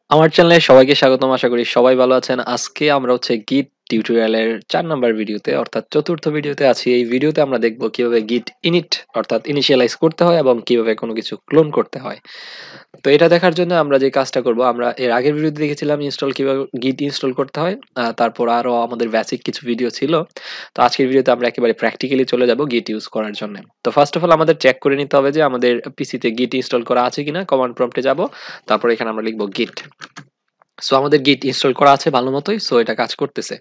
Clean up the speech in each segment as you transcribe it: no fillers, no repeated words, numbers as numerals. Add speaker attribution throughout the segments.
Speaker 1: আমার চ্যানেলে সবাইকে স্বাগতম। আশা করি সবাই ভালো আছেন। আজকে আমরা হচ্ছে গিট টিউটোরিয়ালের ৪ নাম্বার ভিডিওতে অর্থাৎ চতুর্থ ভিডিওতে আছি। এই ভিডিওতে আমরা দেখব কিভাবে গিট ইনিট অর্থাৎ ইনিশিয়ালাইজ করতে হয় এবং কিভাবে কোনো কিছু ক্লোন করতে হয়। তো এটা দেখার জন্য আমরা যে কাজটা করব, আমরা এর আগের ভিডিওতে দেখেছিলাম কিভাবে গিট ইনস্টল করতে হয়। তারপর আরো আমাদের বেসিক কিছু ভিডিও ছিল। তো আজকের ভিডিওতে আমরা একেবারে প্র্যাকটিক্যালি চলে যাব গিট ইউজ করার জন্য। তো ফার্স্ট অফ অল আমাদের চেক করে নিতে হবে যে আমাদের পিসিতে গিট ইনস্টল করা আছে কিনা। কমান্ড প্রম্পটে যাব, তারপর এখানে আমরা লিখব গিট। সো আমাদের গিট ইনস্টল করা আছে ভালো মতোই, সো এটা কাজ করতেছে।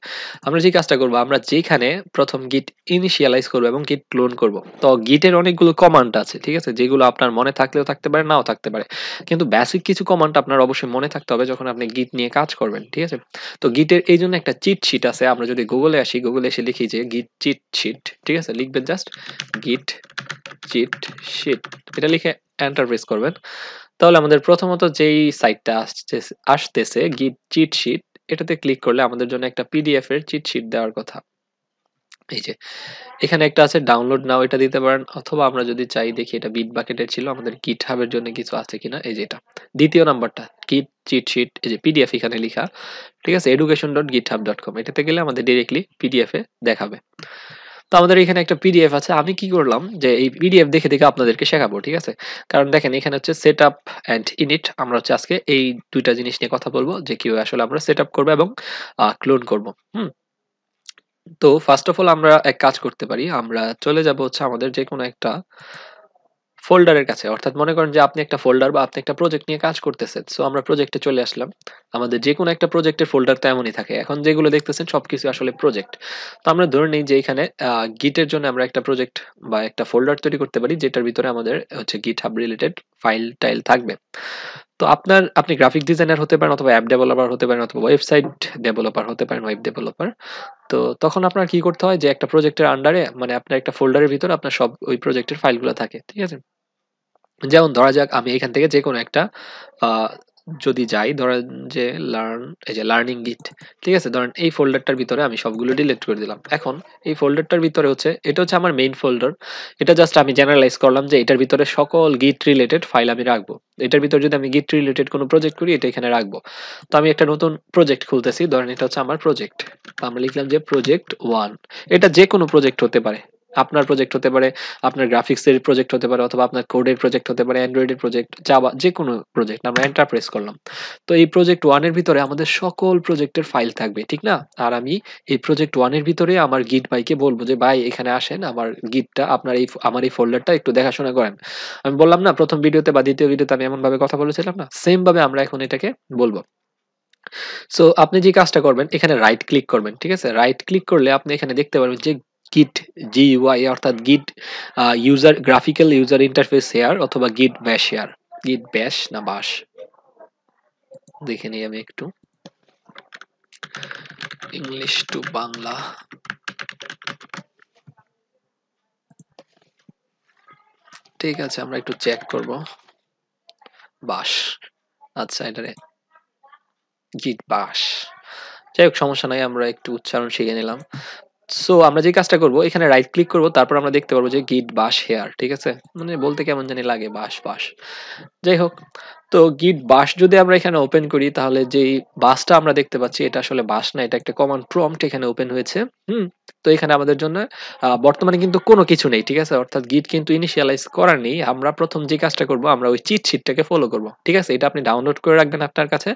Speaker 1: আমরা যে কাজটা করব, আমরা যেখানে প্রথম গিট ইনিশিয়ালাইজ করব এবং গিট ক্লোন করব, তো গিটের অনেকগুলো কমান্ড আছে, ঠিক আছে, যেগুলো আপনার মনে থাকলেও থাকতে পারে, নাও থাকতে পারে। কিন্তু বেসিক কিছু কমান্ড আপনার অবশ্যই মনে থাকতে হবে যখন আপনি গিট নিয়ে কাজ করবেন, ঠিক আছে। তো গিটের এই জন্য একটা চিট শিট আছে। আমরা যদি গুগলে আসি, গুগলে এসে লিখি যে গিট চিট শিট, ঠিক আছে, লিখবেন জাস্ট গিট চিট শিট, এটা লিখে এন্টার প্রেস করবেন। তাহলে আমাদের প্রথমত যেই সাইটটা আসতেছে গিট চিট শিট, এটাতে ক্লিক করলে আমাদের জন্য একটা পিডিএফ এর চিট শিট দেওয়ার কথা। এই যে এখানে একটা আছে ডাউনলোড নাও, এটা দিতে পারেন, অথবা আমরা যদি চাই দেখি এটা বিট বাকেটের ছিল, আমাদের গিট হাবের জন্য কিছু আছে কিনা। এই যে এটা দ্বিতীয় নাম্বারটা গিট চিট শিট, এই যে পিডিএফ এখানে লেখা, ঠিক আছে, education.github.com, এটাতে গেলে আমাদের ডিরেক্টলি পিডিএফ এ দেখাবে। তো আমাদের এখানে একটা পিডিএফ আছে। আমি কি করলাম যে এই পিডিএফ দেখে দেখে আপনাদেরকে শেখাবো, ঠিক আছে। কারণ দেখেন এখানে হচ্ছে সেট আপ অ্যান্ড ইনিট, আমরা হচ্ছে আজকে এই দুইটা জিনিস নিয়ে কথা বলবো যে কিভাবে আসলে আমরা সেট আপ করবো এবং ক্লোন করবো। তো ফার্স্ট অফ অল আমরা এক কাজ করতে পারি, আমরা চলে যাব হচ্ছে আমাদের যে কোনো একটা ফোল্ডারের কাছে। অর্থাৎ মনে করেন যে আপনি একটা ফোল্ডার বা আপনি একটা প্রজেক্ট নিয়ে কাজ করতেছেন, সো আমরা প্রজেক্টে চলে আসলাম। আমাদের যে কোনো একটা প্রজেক্টের ফোল্ডার তো এমনই থাকে, এখন যেগুলো দেখতেছেন সবকিছু আসলে প্রজেক্ট। তো আমরা ধরে নিই যে এখানে গিটের জন্য আমরা একটা প্রজেক্ট বা একটা ফোল্ডার তৈরি করতে পারি, যেটার ভিতরে আমাদের হচ্ছে গিট হাব রিলেটেড ফাইল টাইল থাকবে। তো আপনি গ্রাফিক ডিজাইনার হতে পারেন, অথবা অ্যাপ ডেভেলপার হতে পারেন, অথবা ওয়েবসাইট ডেভেলপার হতে পারেন, ওয়েব ডেভেলপার। তো তখন আপনার কি করতে হয় যে একটা প্রজেক্টের আন্ডারে, মানে আপনার একটা ফোল্ডারের ভিতরে আপনার সব ওই প্রজেক্টের ফাইলগুলো থাকে, ঠিক আছে। যেমন ধরা যাক আমি এখান থেকে যে কোনো একটা আহ, যদি যাই, ধরেন যে এই যে লার্নিং গিট, ঠিক আছে, ধরেন এই ফোল্ডারটার ভিতরে আমি সবগুলো ডিলিট করে দিলাম। এখন এই ফোল্ডারটার ভিতরে হচ্ছে, এটা হচ্ছে আমার মেইন ফোল্ডার। এটা জাস্ট আমি জেনারেলাইজ করলাম যে এটার ভিতরে সকল গিট রিলেটেড ফাইল আমি রাখবো। এটার ভিতরে যদি আমি গিট রিলেটেড কোনো প্রজেক্ট করি, এটা এখানে রাখবো। তো আমি একটা নতুন প্রজেক্ট খুলতেছি, ধরেন এটা হচ্ছে আমার প্রজেক্ট। আমরা লিখলাম যে প্রজেক্ট 1। এটা যে কোনো প্রজেক্ট হতে পারে, আপনার প্রজেক্ট হতে পারে, আপনার গ্রাফিক্সের প্রজেক্ট হতে পারে, অথবা আপনার কোডের প্রজেক্ট হতে পারে, অ্যান্ড্রয়েডের প্রজেক্ট, জাভা, যে কোনো প্রজেক্ট। আমরা এন্টার প্রেস করলাম। তো এই প্রজেক্ট 1 এর ভিতরে আমাদের সকল প্রজেক্টের ফাইল থাকবে, ঠিক না। আর আমি এই প্রজেক্ট 1 এর ভিতরে আমার গিট ভাইকে বলবো যে ভাই এখানে আসেন, আমার গিটটা আপনার আমার এই ফোল্ডারটা একটু দেখাশোনা করেন। আমি বললাম না প্রথম ভিডিওতে বা দ্বিতীয় ভিডিওতে আমি এমন ভাবে কথা বলেছিলাম না, সেম ভাবে আমরা এখন এটাকে বলবো। সো আপনি যে কাজটা করবেন, এখানে রাইট ক্লিক করবেন, ঠিক আছে। রাইট ক্লিক করলে আপনি এখানে দেখতে পারবেন যে গিট জিইউআই, অর্থাৎ গিট user graphical user interface share, অথবা গিট ব্যাশ শেয়ার। গিট ব্যাশ না বাশ, দেখে নিই আমি একটু, ইংলিশ টু বাংলা। ঠিক আছে, আমরা একটু চেক করব। বাশ, আচ্ছা, এটারে গিট বাশ। যাই হোক, সমস্যা নাই, আমরা একটু উচ্চারণ শিখে নিলাম। সো আমরা যে কাজটা করব, এখানে রাইট ক্লিক করব, তারপর আমরা দেখতে পারবো যে গিট বাশ হেয়ার, ঠিক আছে। মানে বলতে কেমন জানি লাগে, বাশ বাশ। যাই হোক, তো গিট বাশ যদি আমরা এখানে ওপেন করি, তাহলে যেই বাসটা আমরা দেখতে পাচ্ছি, এটা আসলে বাস না, এটা একটা কমান্ড প্রম্পট এখানে ওপেন হয়েছে। হুম তো এখানে আমাদের জন্য বর্তমানে কিন্তু কোনো কিছু নেই, ঠিক আছে, অর্থাৎ গিট কিন্তু ইনিশিয়ালাইজ করার নেই। আমরা প্রথম যে কাজটা করব, আমরা ওই চিট শিটটাকে ফলো করব, ঠিক আছে। এটা আপনি ডাউনলোড করে রাখবেন আপনার কাছে।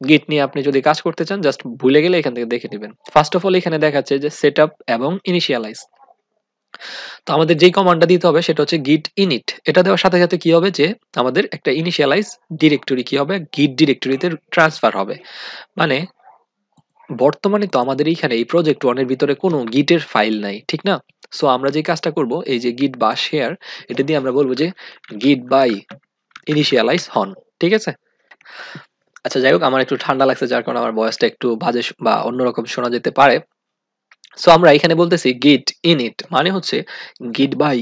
Speaker 1: গিট নিয়ে আপনি যদি কাজ করতে চান, জাস্ট ভুলে গেলে এখান থেকে দেখে নেবেন। ফার্স্ট অফ অল এখানে দেখাচ্ছে যে সেট আপ এবং ইনিশিয়ালাইজ। তো আমাদের যেই কমান্ডটা দিতে হবে সেটা হচ্ছে গিট ইনিট। এটা দেওয়ার সাথে সাথে কি হবে যে আমাদের একটা ইনিশিয়ালাইজ ডিরেক্টরি কি হবে, গিট ডিরেক্টরিতে ট্রান্সফার হবে। মানে বর্তমানে তো আমাদের এইখানে এই প্রজেক্ট 1 এর ভিতরে কোনো গিটের ফাইল নাই, ঠিক না। সো আমরা যে কাজটা করব, এই যে গিট বা শেয়ার, এটা দিয়ে আমরা বলবো যে গিট বাই ইনিশিয়ালাইজ হন, ঠিক আছে। আচ্ছা, যাই হোক, আমার একটু ঠান্ডা লাগছে, যার কারণে আমার ভয়েসটা একটু বাজে বা অন্যরকম শোনা যেতে পারে। সো আমরা এখানে বলতেছি গিট ইনিট, মানে হচ্ছে গিট বাই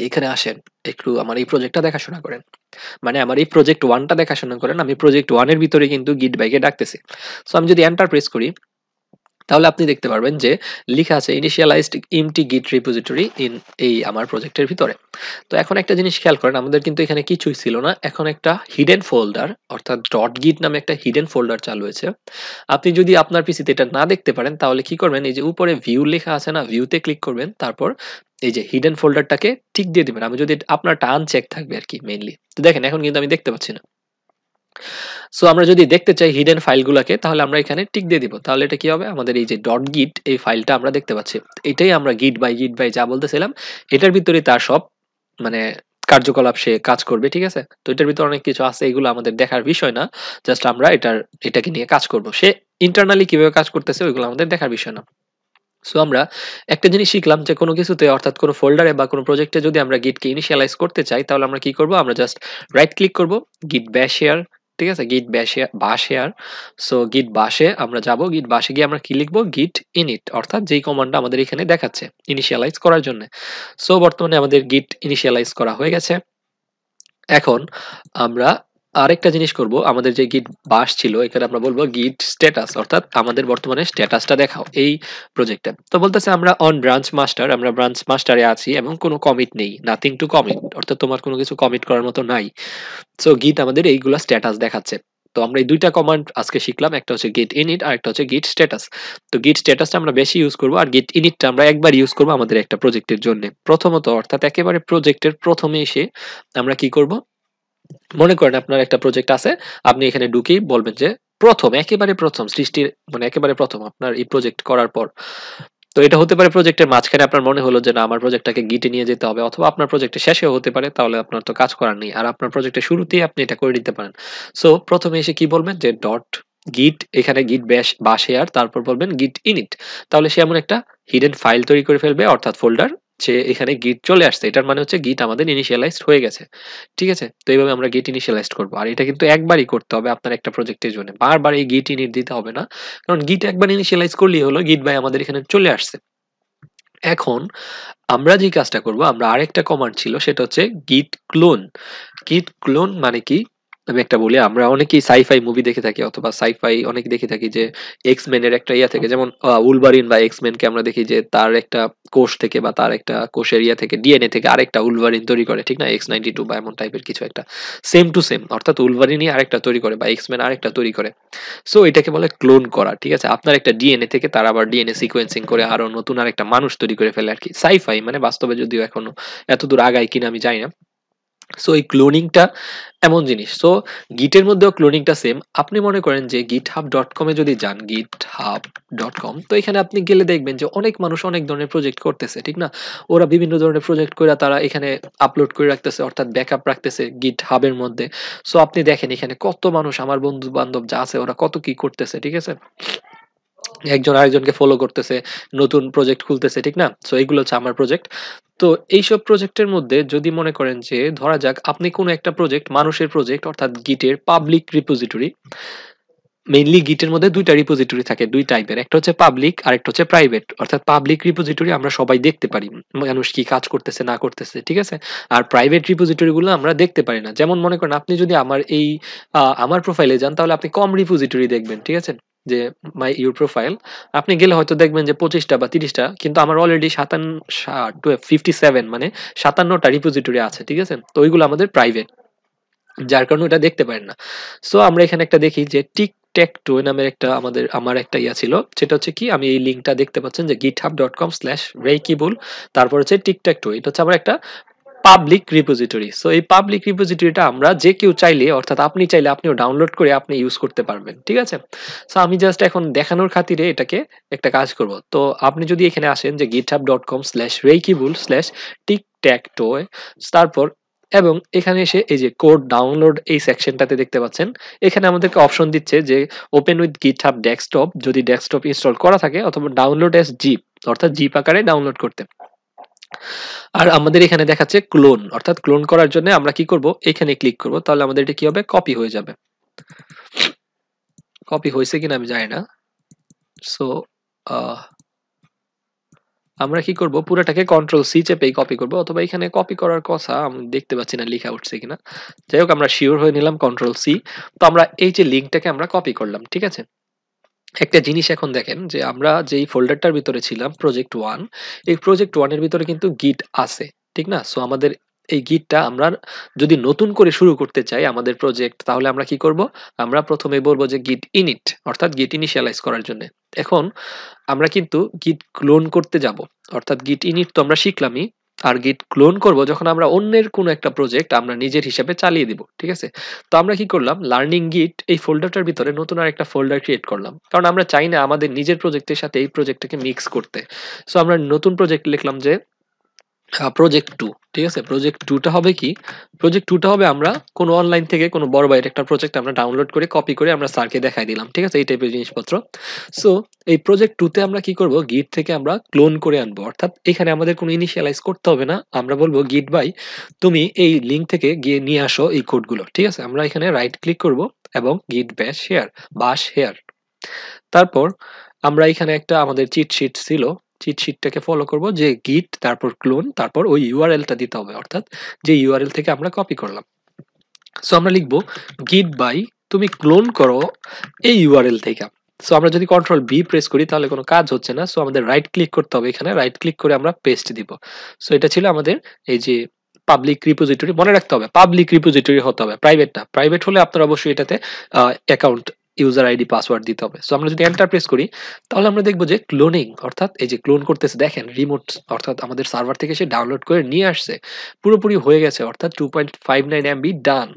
Speaker 1: এখানে আসেন, একটু আমার এই প্রজেক্টটা দেখাশোনা করেন। মানে আমার এই প্রজেক্ট 1টা দেখাশোনা করেন। আমি প্রজেক্ট 1 এর ভিতরে কিন্তু গিট বাইকে ডাকতেছি। সো আমি যদি এন্টার প্রেস করি, তাহলে আপনি দেখতে পারবেন যে লিখা আছে ইনিশিয়ালাইজড এমটি গিট রিপোজিটরি ইন এই আমার প্রজেক্টের ভিতরে। তো এখন একটা জিনিস খেয়াল করেন, আমাদের কিন্তু এখানে কিছুই ছিল না, এখন একটা হিডেন ফোল্ডার অর্থাৎ ডট গিট নামে একটা হিডেন ফোল্ডার চালু হয়েছে। আপনি যদি আপনার পিসিতে এটা না দেখতে পারেন তাহলে কি করবেন, এই যে উপরে ভিউ লেখা আছে না, ভিউতে ক্লিক করবেন, তারপর এই যে হিডেন ফোল্ডারটাকে টিক দিয়ে দিবেন। আমি যদি আপনারটা আনচেক থাকবে আর কি মেইনলি। তো দেখেন এখন কিন্তু আমি দেখতে পাচ্ছি না। সো আমরা যদি দেখতে চাই হিডেন ফাইলগুলোকে তাহলে আমরা এখানে টিক দিয়ে দিব, তাহলে এটা কি হবে, আমাদের এই যে ডট গিট এই ফাইলটা আমরা দেখতে পাচ্ছি। এটাই আমরা গিট বাই যা বলতেছিলাম, এটার ভিতরে তার সব মানে কার্যকলাপ সে কাজ করবে, ঠিক আছে। তো এটার ভিতরে অনেক কিছু আছে, এগুলো আমাদের দেখার বিষয় না, জাস্ট আমরা এটাকে নিয়ে কাজ করব। সে ইন্টারনালি কিভাবে কাজ করতেছে ওইগুলো আমাদের দেখার বিষয় না। সো আমরা একটা জিনিস শিখলাম যে কোনো কিছুতে অর্থাৎ কোনো ফোল্ডারে বা কোনো প্রজেক্টে যদি আমরা গিটকে ইনিশিয়ালাইজ করতে চাই তাহলে আমরা কি করব, আমরা জাস্ট রাইট ক্লিক করব, গিট ব্যাশ শেয়ার, ঠিক আছে, গিট ব্যাশ বাশ শেয়ার। সো গিট বাশে আমরা যাব, গিট বাশে গিয়ে আমরা কি লিখবো, গিট ইনিট, অর্থাৎ যেই কমান্ডটা আমাদের এখানে দেখাচ্ছে ইনিশিয়ালাইজ করার জন্য। সো বর্তমানে আমাদের গিট ইনিশিয়ালাইজ করা হয়ে গেছে। এখন আমরা আরেকটা জিনিস করব, আমাদের যে গিট বাশ ছিল এখানে আমরা বলবো গিট স্ট্যাটাস, অর্থাৎ আমাদের বর্তমানে স্ট্যাটাসটা দেখাও এই প্রজেক্টে। তো বলতেছে আমরা অন ব্রাঞ্চ মাস্টার, আমরা ব্রাঞ্চ মাস্টারে আছি এবং কোনো কমিট নেই, নাথিং টু কমিট, অর্থাৎ তোমার কোনো কিছু কমিট করার মতো নাই। সো গিট আমাদের এইগুলা স্ট্যাটাস দেখাচ্ছে। তো আমরা এই দুইটা কমান্ড আজকে শিখলাম, একটা হচ্ছে গিট ইনিট আর একটা হচ্ছে গিট স্ট্যাটাস। তো গিট স্ট্যাটাসটা আমরা বেশি ইউজ করব আর গিট ইনিটটা আমরা একবার ইউজ করব আমাদের একটা প্রজেক্টের জন্য প্রথমত, অর্থাৎ একেবারে প্রজেক্টের প্রথমে এসে আমরা কি করব, মনে করেন আপনার একটা প্রজেক্ট আছে, আপনি এখানে ঢুকেই বলবেন যে প্রথম একেবারে প্রথম সৃষ্টির মানে একেবারে প্রথম আপনার এই প্রজেক্ট করার পর। তো এটা হতে পারে প্রজেক্টের মাঝখানে আপনার মনে হলো যে না আমার প্রজেক্টটাকে গিটে নিয়ে যেতে হবে, অথবা আপনার প্রজেক্টের শেষেও হতে পারে, তাহলে আপনার তো কাজ করার নেই, আর আপনার প্রজেক্টের শুরুতেই আপনি এটা করে দিতে পারেন। সো প্রথমে এসে কি বলবেন যে ডট গিট, এখানে গিট ব্যাশ বা শেয়ার, তারপর বলবেন গিট ইনিট, তাহলে সে এমন একটা হিডেন ফাইল তৈরি করে ফেলবে, অর্থাৎ ফোল্ডার, যে এখানে গিট চলে আসছে, এটার মানে হচ্ছে গিট আমাদের ইনিশিয়ালাইজড হয়ে গেছে, ঠিক আছে। তো এইভাবে আমরা গিট ইনিশিয়ালাইজড করবো, আর এটা কিন্তু একবারই করতে হবে আপনার একটা প্রজেক্টের জন্য, বারবার এই গিট ইনিট দিতে হবে না, কারণ গিট একবার ইনিশিয়ালাইজ করলেই হলো, গিট বাই আমাদের এখানে চলে আসছে। এখন আমরা যে কাজটা করব, আমরা আরেকটা কমান্ড ছিল সেটা হচ্ছে গিট ক্লোন। গিট ক্লোন মানে কি, আমি একটা বলি, আমরা অনেকেই সাইফাই মুভি দেখে থাকি অথবা সাইফাই অনেক দেখে থাকি যে এক্সমেন এর একটা ইয়া থেকে, যেমন উলভারিন বা এক্সমেন কে আমরা দেখি যে তার একটা কোষ থেকে বা তার একটা কোষের ইয়া থেকে ডিএনএ থেকে আরেকটা উলভারিন তৈরি করে, ঠিক না, X92 বা এমন টাইপের কিছু একটা, সেম টু সেম, অর্থাৎ উলভারিনই আরেকটা তৈরি করে বা এক্সমেন আরেকটা তৈরি করে। সো এটাকে বলে ক্লোন করা, ঠিক আছে। আপনার একটা ডিএনএ থেকে তার আবার ডিএনএ সিকোয়েন্সিং করে আরো নতুন আরেকটা মানুষ তৈরি করে ফেলে আর কি, সাইফাই মানে, বাস্তবে যদিও এখনো এতদূর আগায় কিনা আমি জানি না। সো এই ক্লোনিংটা এমন জিনিস। সো গিটের মধ্যেও ক্লোনিংটা সেম। আপনি মনে করেন যে github.com এ যদি যান, github.com, তো এখানে আপনি গেলে দেখবেন যে অনেক মানুষ অনেক ধরনের প্রজেক্ট করতেছে, ঠিক না। ওরা বিভিন্ন ধরনের প্রজেক্ট করে তারা এখানে আপলোড করে রাখতেছে, অর্থাৎ ব্যাকআপ রাখতেছে GitHub এর মধ্যে। সো আপনি দেখেন এখানে কত মানুষ, আমার বন্ধু বান্ধব যা আছে ওরা কত কি করতেছে, ঠিক আছে, একজন আরেকজনকে ফলো করতেছে, নতুন প্রজেক্ট খুলতেছে, ঠিক না। সো এইগুলো হচ্ছে আমার প্রজেক্ট। তো এইসব প্রজেক্টের মধ্যে যদি মনে করেন যে ধরা যাক আপনি কোনো একটা প্রজেক্ট, মানুষের প্রজেক্ট, অর্থাৎ গিটের পাবলিক রিপোজিটরি, মেইনলি গিটের মধ্যে দুইটা রিপোজিটরি থাকে, দুই টাইপের, একটা হচ্ছে পাবলিক আর একটা হচ্ছে প্রাইভেট। অর্থাৎ পাবলিক রিপোজিটরি আমরা সবাই দেখতে পারি, মানুষ কি কাজ করতেছে না করতেছে, ঠিক আছে। আর প্রাইভেট রিপোজিটরি গুলো আমরা দেখতে পারি না। যেমন মনে করেন আপনি যদি আমার এই আমার প্রোফাইলে যান তাহলে আপনি কম রিপোজিটরি দেখবেন, ঠিক আছে, যে মাই ইউর প্রোফাইল, আপনি গেলে হয়তো দেখবেন যে 25টা বা 30টা, কিন্তু আমার অলরেডি 57 মানে 57টা রিপোজিটরি আছে, ঠিক আছে। তো ওইগুলো আমাদের প্রাইভেট, যার কারণে ওটা দেখতে পারেন না। সো আমরা এখানে একটা দেখি যে টিকট্যাক-টো নামের একটা আমার একটা ইয়া ছিল, সেটা হচ্ছে কি, আমি এই লিঙ্কটা দেখতে পাচ্ছেন যে github.com/reykibul, তারপর হচ্ছে টিকট্যাক-টো, এটা হচ্ছে আমার একটা পাবলিক রিপোজিটরি। সো এই পাবলিক রিপোজিটরিটা আমরা যে কেউ চাইলে, অর্থাৎ আপনি চাইলে আপনিও ডাউনলোড করে আপনি ইউজ করতে পারবেন, ঠিক আছে। সো আমি জাস্ট এখন দেখানোর খাতিরে এটাকে একটা কাজ করব। তো আপনি যদি এখানে আসেন যে github.com/reykibul/tictacto, তারপর এবং এখানে এসে এই যে কোড ডাউনলোড এই সেকশনটাতে দেখতে পাচ্ছেন, এখানে আমাদেরকে অপশন দিচ্ছে যে ওপেন উইথ গিটহাব ডেস্কটপ, যদি ডেস্কটপ ইনস্টল করা থাকে, অথবা ডাউনলোড এস জিপ, অর্থাৎ জিপ আকারে ডাউনলোড করতে। আর আমাদের এখানে দেখাচ্ছে ক্লোন, অর্থাৎ ক্লোন করার জন্য আমরা কি করব, এখানে ক্লিক করব, তাহলে আমাদের এটা কি হবে, কপি হয়ে যাবে। কপি হয়েছে কিনা আমি জানি না। সো আমরা কি করব, পুরোটাকে কন্ট্রোল সি চেপেই কপি করব, অথবা এখানে কপি করার কথা আমি দেখতে পাচ্ছি না লেখা উঠছে কিনা। যাই হোক আমরা শিওর হয়ে নিলাম কন্ট্রোল সি। তো আমরা এই যে লিঙ্কটাকে আমরা কপি করলাম, ঠিক আছে। একটা জিনিস এখন দেখেন যে আমরা যেই ফোল্ডারটার ভিতরে ছিলাম প্রজেক্ট 1, এই প্রজেক্ট 1 এর ভিতরে কিন্তু গিট আছে। ঠিক না? সো আমাদের এই গিটটা আমরা যদি নতুন করে শুরু করতে চাই আমাদের প্রজেক্ট, তাহলে আমরা কি করব? আমরা প্রথমে বলবো যে git init, অর্থাৎ git initialize করার জন্য। এখন আমরা কিন্তু git ক্লোন করতে যাব, অর্থাৎ git init তো আমরা শিখলামই, আর git ক্লোন করব যখন আমরা অন্যের কোনো একটা প্রজেক্ট আমরা নিজের হিসাবে চালিয়ে দিব। ঠিক আছে? তো আমরা কি করলাম, লার্নিং গিট এই ফোল্ডারটার ভিতরে নতুন আর একটা ফোল্ডার ক্রিয়েট করলাম, কারণ আমরা চাই না আমাদের নিজের প্রজেক্টের সাথে এই প্রজেক্টটাকে মিক্স করতে। সো আমরা নতুন প্রজেক্ট লিখলাম যে প্রজেক্ট 2। ঠিক আছে? প্রজেক্ট 2 টা হবে কি? প্রজেক্ট 2 টা হবে আমরা কোনো অনলাইন থেকে কোনো বড় ভাইয়ের একটা প্রজেক্ট আমরা ডাউনলোড করে কপি করে আমরা স্যারকে দেখাই দিলাম। ঠিক আছে? এই টাইপের জিনিসপত্র। সো এই প্রজেক্ট 2 তে আমরা কি করব? গিট থেকে আমরা ক্লোন করে আনবো। অর্থাৎ এখানে আমাদের কোনো ইনিশিয়ালাইজ করতে হবে না। আমরা বলবো গিট ভাই তুমি এই লিংক থেকে গিয়ে নিয়ে আসো এই কোডগুলো। ঠিক আছে? আমরা এখানে রাইট ক্লিক করব এবং git bash here। তারপর আমরা এখানে একটা আমাদের চিট শিট ছিল, চিট শিটটাকে ফলো করব যে গিট তারপর ক্লোন তারপর ওই ইউআরএলটা দিতে হবে, অর্থাৎ যে ইউআরএল থেকে আমরা কপি করলাম। সো আমরা লিখব গিট বাই তুমি ক্লোন করো এই ইউআরএল থেকে। সো আমরা যদি কন্ট্রোল বি প্রেস করি তাহলে কোনো কাজ হচ্ছে না। সো আমাদের রাইট ক্লিক করতে হবে, এখানে রাইট ক্লিক করে আমরা পেস্ট দিব। সো এটা ছিল আমাদের এই যে পাবলিক রিপোজিটরি। মনে রাখতে হবে পাবলিক রিপোজিটরি হতে হবে, প্রাইভেট না। প্রাইভেট হলে আপনার অবশ্যই এটাতে অ্যাকাউন্ট ইউজার আইডি পাসওয়ার্ড দিতে হবে। সো আমরা যদি এন্টার প্রেস করি তাহলে আমরা দেখবো যে ক্লোনিং, অর্থাৎ এই যে ক্লোন করতেছে দেখেন রিমোট, অর্থাৎ আমাদের সার্ভার থেকে সে ডাউনলোড করে নিয়ে আসছে, পুরোপুরি হয়ে গেছে, অর্থাৎ 2.59 MB ডান।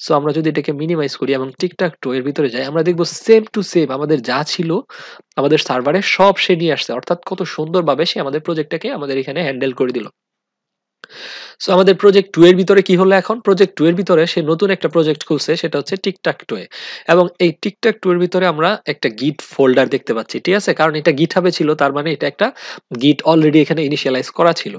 Speaker 1: সো আমরা যদি এটাকে মিনিমাইজ করি এবং টিকটাক টো এর ভিতরে যাই আমরা দেখবো সেম টু সেম আমাদের যা ছিল আমাদের সার্ভারে সব সে নিয়ে আসছে, অর্থাৎ কত সুন্দরভাবে সে আমাদের প্রজেক্টটাকে আমাদের এখানে হ্যান্ডেল করে দিল। সো আমাদের প্রজেক্ট 2 এর ভিতরে কি হলো, এখন প্রজেক্ট 2 এর ভিতরে সে নতুন একটা প্রজেক্ট খুলছে, সেটা হচ্ছে টিকটাক টোয়ে। এবং এই টিকটাক টো এর ভিতরে আমরা একটা গিট ফোল্ডার দেখতে পাচ্ছি। ঠিক আছে? কারণ এটা গিটহাবে ছিল, তার মানে এটা একটা গিট অলরেডি এখানে ইনিশিয়ালাইজ করা ছিল।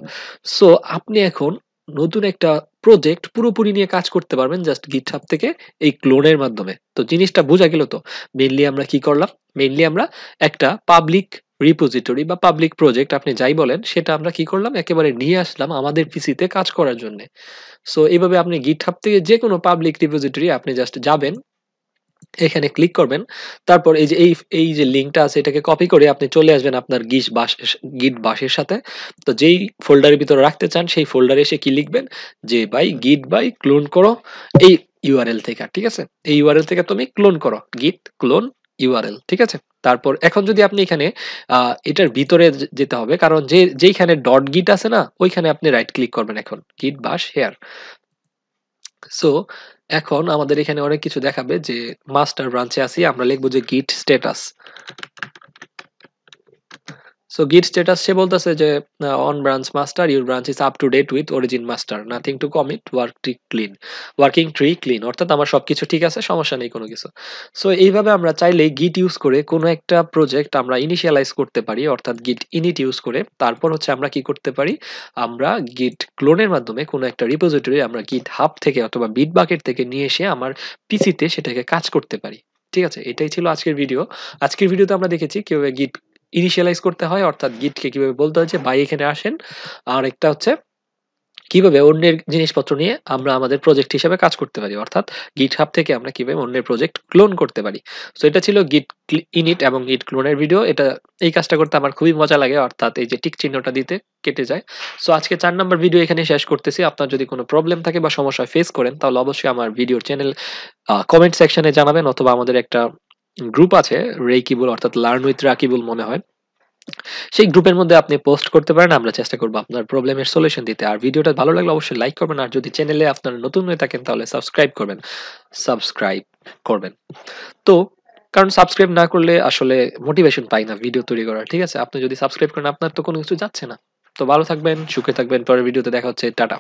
Speaker 1: সো আপনি এখন নতুন একটা প্রজেক্ট পুরোপুরি নিয়ে কাজ করতে পারবেন জাস্ট গিটহাব থেকে এই ক্লোনের মাধ্যমে। তো জিনিসটা বোঝা গেল তো? মেইনলি আমরা কি করলাম? মেইনলি আমরা একটা পাবলিক রিপোজিটরি বা পাবলিক প্রজেক্ট আপনি যাই বলেন সেটা আমরা কি করলাম, একেবারে নিয়ে আসলাম আমাদের পিসিতে কাজ করার জন্য। সো এইভাবে আপনি গিটহাব থেকে যে কোনো পাবলিক রিপোজিটরি আপনি জাস্ট যাবেন, এখানে ক্লিক করবেন, তারপর এই যে এই যে লিঙ্কটা আছে এটাকে কপি করে আপনি চলে আসবেন আপনার গিট বাশের সাথে। তো যেই ফোল্ডারের ভিতরে রাখতে চান সেই ফোল্ডারে এসে কি লিখবেন যে ভাই গিট বাই ক্লোন করো এই ইউআরএল থেকে। ঠিক আছে? এই ইউআরএল থেকে তুমি ক্লোন করো গিট ক্লোন ইউআরএল। ঠিক আছে? তারপর এখন যদি আপনি এখানে এটার ভিতরে যেতে হবে, কারণ যেইখানে ডট গিট আছে না ওইখানে আপনি রাইট ক্লিক করবেন এখন গিট বাশ হেয়ার। সো এখন আমাদের এখানে অনেক কিছু দেখাবে যে মাস্টার ব্রাঞ্চে আছি, আমরা লিখবো যে git status. So git status সে বলতেছে যে on branch master your branch is up to date with origin master, nothing to commit, working tree clean, অর্থাৎ আমার সবকিছু ঠিক আছে, সমস্যা নেই কোনো কিছু। সো এইভাবে আমরা চাইলে গিট ইউজ করে কোনো একটা প্রজেক্ট আমরা ইনিশিয়ালাইজ করতে পারি, অর্থাৎ গিট ইনিট ইউজ করে। তারপর হচ্ছে আমরা কি করতে পারি, আমরা গিট ক্লোনের মাধ্যমে কোনো একটা রিপোজিটরি আমরা গিট হাব থেকে অথবা বিট বাকেট থেকে নিয়ে এসে আমার পিসিতে সেটাকে কাজ করতে পারি। ঠিক আছে? এটাই ছিল আজকের ভিডিও। আজকের ভিডিওতে আমরা দেখেছি কিভাবে গিট ইনিশিয়ালাইজ করতে হয়, অর্থাৎ গিটকে কিভাবে বলতে হয় যে ভাই এখানে আসেন। আর একটা হচ্ছে কিভাবে অন্যের জিনিসপত্র নিয়ে আমরা আমাদের প্রজেক্ট হিসেবে কাজ করতে পারি, অর্থাৎ গিটহাব থেকে আমরা কিভাবে অন্যের প্রজেক্ট ক্লোন করতে পারি। সো এটা ছিল গিট ইনিট এবং গিট ক্লোনের ভিডিও। এটা এই কাজটা করতে আমার খুবই মজা লাগে, অর্থাৎ এই যে টিক চিহ্নটা দিতে কেটে যায়। সো আজকে 4 নাম্বার ভিডিও এখানে শেষ করতেছি। আপনার যদি কোনো প্রবলেম থাকে বা সমস্যা ফেস করেন তাহলে অবশ্যই আমার ভিডিওর চ্যানেল কমেন্ট সেকশনে জানাবেন, অথবা আমাদের একটা গ্রুপ আছে রেকিবুল, অর্থাৎ লার্ন উইথ রাকিবুল মনে হয়, সেই গ্রুপের মধ্যে আপনি পোস্ট করতে পারেন। আমরা চেষ্টা করব আপনার প্রবলেমের সলিউশন দিতে। আর ভিডিওটা ভালো লাগলে অবশ্যই লাইক করবেন, আর যদি চ্যানেলে আপনারা নতুন হয়ে থাকেন তাহলে সাবস্ক্রাইব করবেন। তো কারণ সাবস্ক্রাইব না করলে আসলে মোটিভেশন পাই না ভিডিও তৈরি করার। ঠিক আছে? আপনি যদি সাবস্ক্রাইব করেন আপনার তো কোনো কিছু যাচ্ছে না। তো ভালো থাকবেন, সুখে থাকবেন। পরের ভিডিওতে দেখা হচ্ছে। টাটা।